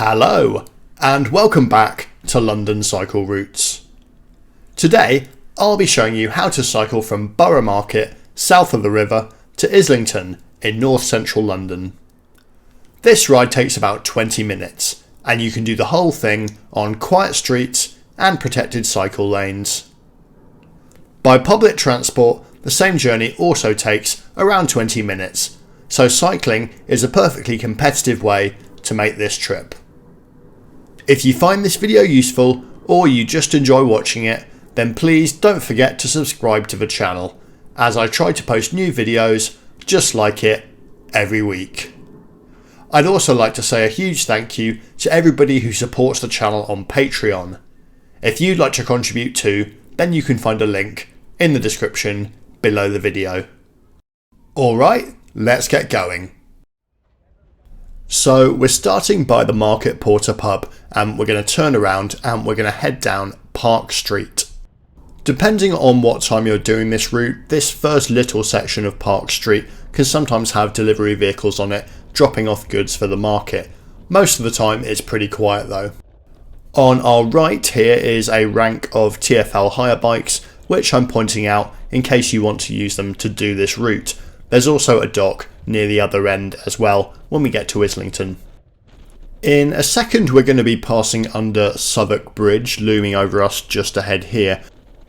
Hello and welcome back to London Cycle Routes. Today I'll be showing you how to cycle from Borough Market south of the river to Islington in north central London. This ride takes about 20 minutes and you can do the whole thing on quiet streets and protected cycle lanes. By public transport, the same journey also takes around 20 minutes, so cycling is a perfectly competitive way to make this trip. If you find this video useful or you just enjoy watching it, then please don't forget to subscribe to the channel, as I try to post new videos just like it every week. I'd also like to say a huge thank you to everybody who supports the channel on Patreon. If you'd like to contribute too, then you can find a link in the description below the video. Alright, let's get going. So we're starting by the Market Porter pub and we're going to turn around and we're going to head down Park Street. Depending on what time you're doing this route, this first little section of Park Street can sometimes have delivery vehicles on it dropping off goods for the market. Most of the time it's pretty quiet though. On our right here is a rank of TfL hire bikes, which I'm pointing out in case you want to use them to do this route. There's also a dock near the other end as well when we get to Islington. In a second we're going to be passing under Southwark Bridge looming over us just ahead here.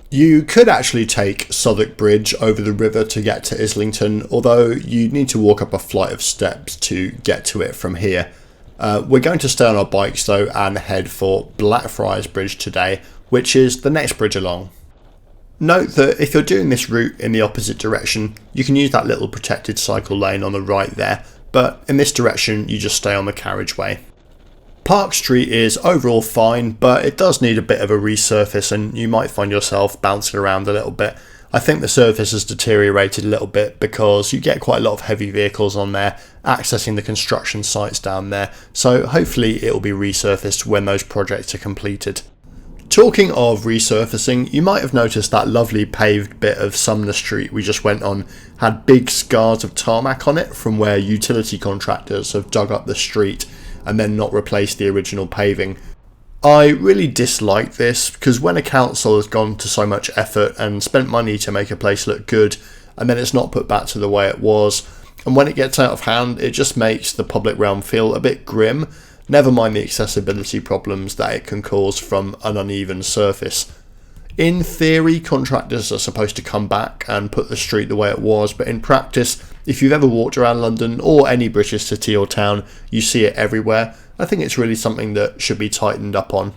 You could actually take Southwark Bridge over the river to get to Islington, although you need to walk up a flight of steps to get to it from here. We're going to stay on our bikes though and head for Blackfriars Bridge today, which is the next bridge along. Note that if you're doing this route in the opposite direction, you can use that little protected cycle lane on the right there, but in this direction you just stay on the carriageway. Park Street is overall fine, but it does need a bit of a resurface and you might find yourself bouncing around a little bit. I think the surface has deteriorated a little bit because you get quite a lot of heavy vehicles on there accessing the construction sites down there, so hopefully it will be resurfaced when those projects are completed. Talking of resurfacing, you might have noticed that lovely paved bit of Sumner Street we just went on had big scars of tarmac on it from where utility contractors have dug up the street and then not replaced the original paving. I really dislike this because when a council has gone to so much effort and spent money to make a place look good and then it's not put back to the way it was, and when it gets out of hand it just makes the public realm feel a bit grim. Never mind the accessibility problems that it can cause from an uneven surface. In theory, contractors are supposed to come back and put the street the way it was, but in practice, if you've ever walked around London or any British city or town, you see it everywhere. I think it's really something that should be tightened up on.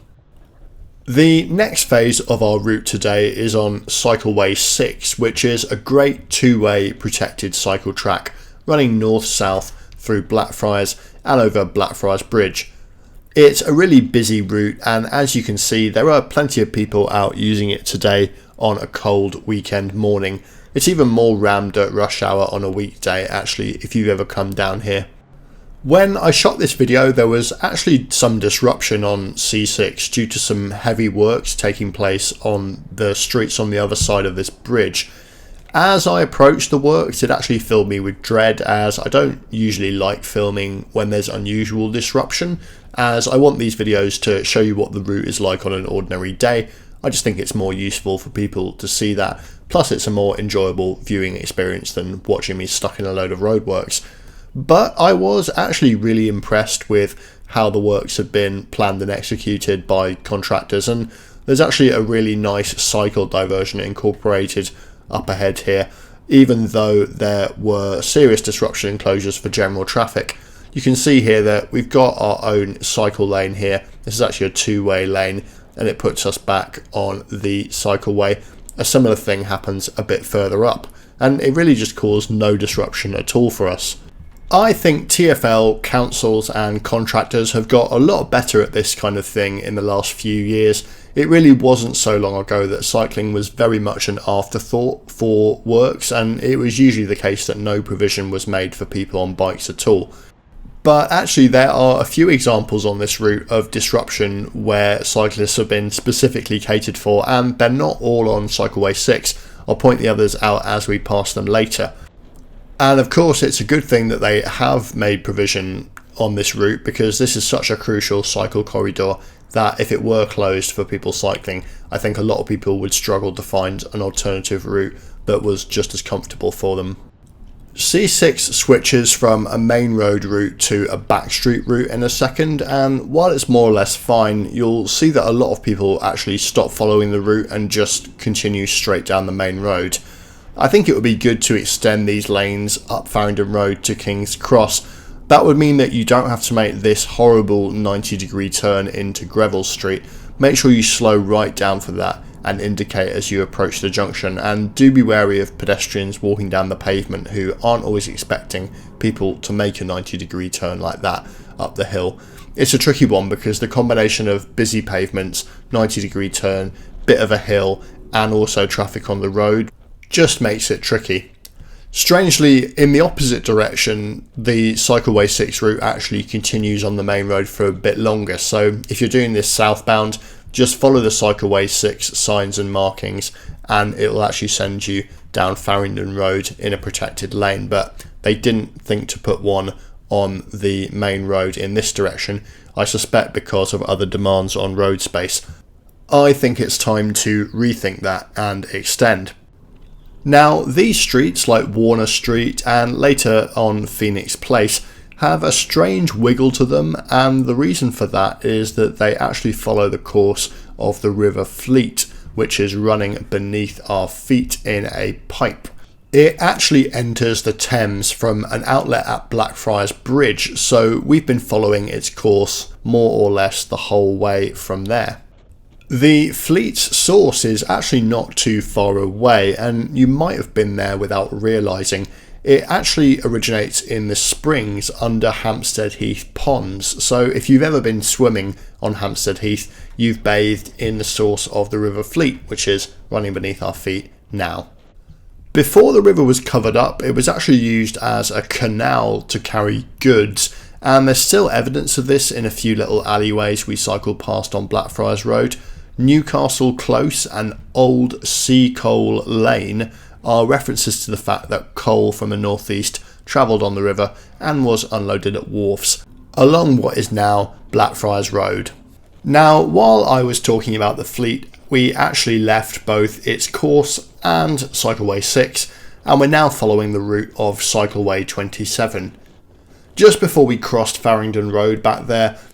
The next phase of our route today is on Cycleway 6, which is a great two-way protected cycle track running north-south through Blackfriars and over Blackfriars Bridge. It's a really busy route and as you can see there are plenty of people out using it today on a cold weekend morning. It's even more rammed at rush hour on a weekday actually if you've ever come down here. When I shot this video there was actually some disruption on C6 due to some heavy works taking place on the streets on the other side of this bridge. As I approached the works, it actually filled me with dread as I don't usually like filming when there's unusual disruption, as I want these videos to show you what the route is like on an ordinary day. I just think it's more useful for people to see that, plus it's a more enjoyable viewing experience than watching me stuck in a load of roadworks. But I was actually really impressed with how the works have been planned and executed by contractors, and there's actually a really nice cycle diversion incorporated up ahead here, even though there were serious disruption and closures for general traffic. You can see here that we've got our own cycle lane here. This is actually a two-way lane and it puts us back on the cycleway. A similar thing happens a bit further up and it really just caused no disruption at all for us. I think TfL, councils and contractors have got a lot better at this kind of thing in the last few years. It really wasn't so long ago that cycling was very much an afterthought for works, and it was usually the case that no provision was made for people on bikes at all. But actually there are a few examples on this route of disruption where cyclists have been specifically catered for, and they're not all on Cycleway 6. I'll point the others out as we pass them later. And of course it's a good thing that they have made provision on this route because this is such a crucial cycle corridor that if it were closed for people cycling, I think a lot of people would struggle to find an alternative route that was just as comfortable for them. C6 switches from a main road route to a back street route in a second, and while it's more or less fine, you'll see that a lot of people actually stop following the route and just continue straight down the main road. I think it would be good to extend these lanes up Farringdon Road to King's Cross. That would mean that you don't have to make this horrible 90-degree turn into Greville Street. Make sure you slow right down for that and indicate as you approach the junction, and do be wary of pedestrians walking down the pavement who aren't always expecting people to make a 90-degree turn like that up the hill. It's a tricky one because the combination of busy pavements, 90-degree turn, bit of a hill, and also traffic on the road just makes it tricky. Strangely, in the opposite direction, the Cycleway 6 route actually continues on the main road for a bit longer, so if you're doing this southbound, just follow the Cycleway 6 signs and markings and it will actually send you down Farringdon Road in a protected lane, but they didn't think to put one on the main road in this direction, I suspect because of other demands on road space. I think it's time to rethink that and extend. Now, these streets like Warner Street and later on Phoenix Place have a strange wiggle to them, and the reason for that is that they actually follow the course of the River Fleet, which is running beneath our feet in a pipe. It actually enters the Thames from an outlet at Blackfriars Bridge, so we've been following its course more or less the whole way from there. The Fleet's source is actually not too far away, and you might have been there without realising. It actually originates in the springs under Hampstead Heath ponds, so if you've ever been swimming on Hampstead Heath, you've bathed in the source of the River Fleet, which is running beneath our feet now. Before the river was covered up, it was actually used as a canal to carry goods, and there's still evidence of this in a few little alleyways we cycled past on Blackfriars Road. Newcastle Close and Old Sea Coal Lane are references to the fact that coal from the northeast travelled on the river and was unloaded at wharfs along what is now Blackfriars Road. Now, while I was talking about the Fleet, we actually left both its course and Cycleway 6, and we're now following the route of Cycleway 27. Just before we crossed Farringdon Road back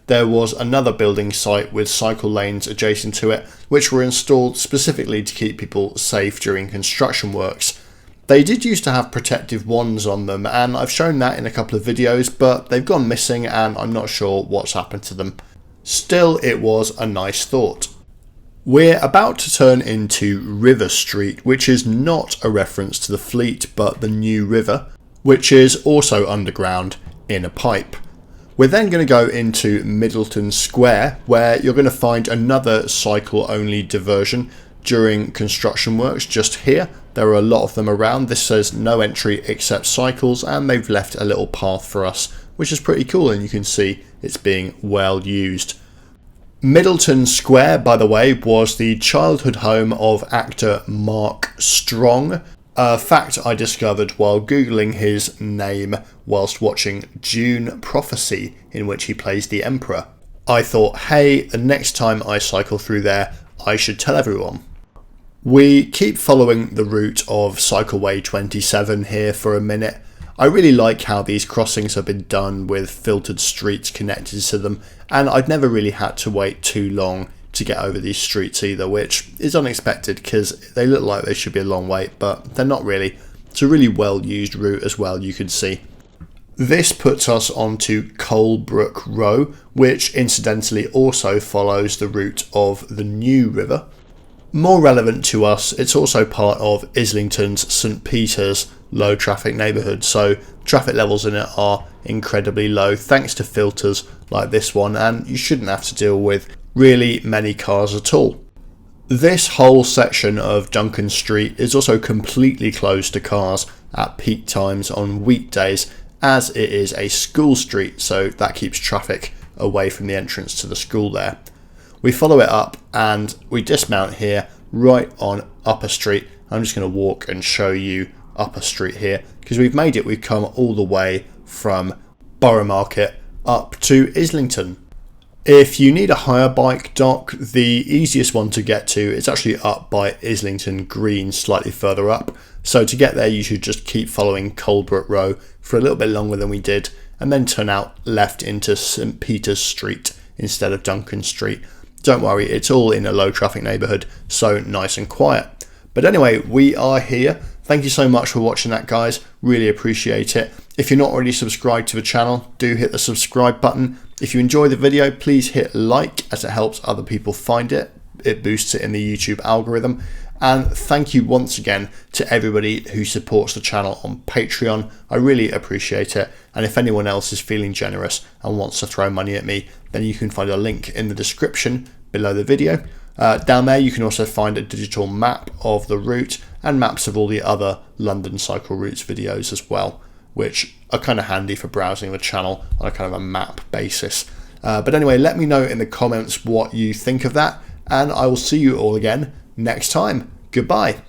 there was another building site with cycle lanes adjacent to it, which were installed specifically to keep people safe during construction works. They did used to have protective wands on them, and I've shown that in a couple of videos, but they've gone missing and I'm not sure what's happened to them. Still, it was a nice thought. We're about to turn into River Street, which is not a reference to the Fleet but the New River, which is also underground in a pipe. We're then going to go into Middleton Square, where you're going to find another cycle-only diversion during construction works. Just here, there are a lot of them around. This says no entry except cycles, and they've left a little path for us, which is pretty cool, and you can see it's being well used. Middleton Square, by the way, was the childhood home of actor Mark Strong, a fact I discovered while googling his name whilst watching Dune Prophecy, in which he plays the Emperor. I thought, hey, the next time I cycle through there, I should tell everyone. We keep following the route of Cycleway 27 here for a minute. I really like how these crossings have been done with filtered streets connected to them, and I'd never really had to wait too long to get over these streets either, which is unexpected because they look like they should be a long wait, but they're not really. It's a really well used route as well, you can see. This puts us onto Colebrook Row, which incidentally also follows the route of the New River. More relevant to us, it's also part of Islington's St Peters low traffic neighbourhood, so traffic levels in it are incredibly low thanks to filters like this one, and you shouldn't have to deal with really many cars at all. This whole section of Duncan Street is also completely closed to cars at peak times on weekdays, as it is a school street, so that keeps traffic away from the entrance to the school there. We follow it up and we dismount here right on Upper Street. I'm just going to walk and show you Upper Street here because we've made it. We've come all the way from Borough Market up to Islington. If you need a hire bike dock, the easiest one to get to is actually up by Islington Green, slightly further up. So to get there, you should just keep following Colebrook Row for a little bit longer than we did, and then turn out left into St Peters Street instead of Duncan Street. Don't worry, it's all in a low traffic neighbourhood, so nice and quiet. But anyway, we are here. Thank you so much for watching that, guys. Really appreciate it. If you're not already subscribed to the channel, do hit the subscribe button. If you enjoy the video, please hit like, as it helps other people find it. It boosts it in the YouTube algorithm. And thank you once again to everybody who supports the channel on Patreon. I really appreciate it. And if anyone else is feeling generous and wants to throw money at me, then you can find a link in the description below the video. Down there you can also find a digital map of the route and maps of all the other London cycle routes videos as well, which are kind of handy for browsing the channel on a kind of a map basis. But anyway, let me know in the comments what you think of that, and I will see you all again next time. Goodbye.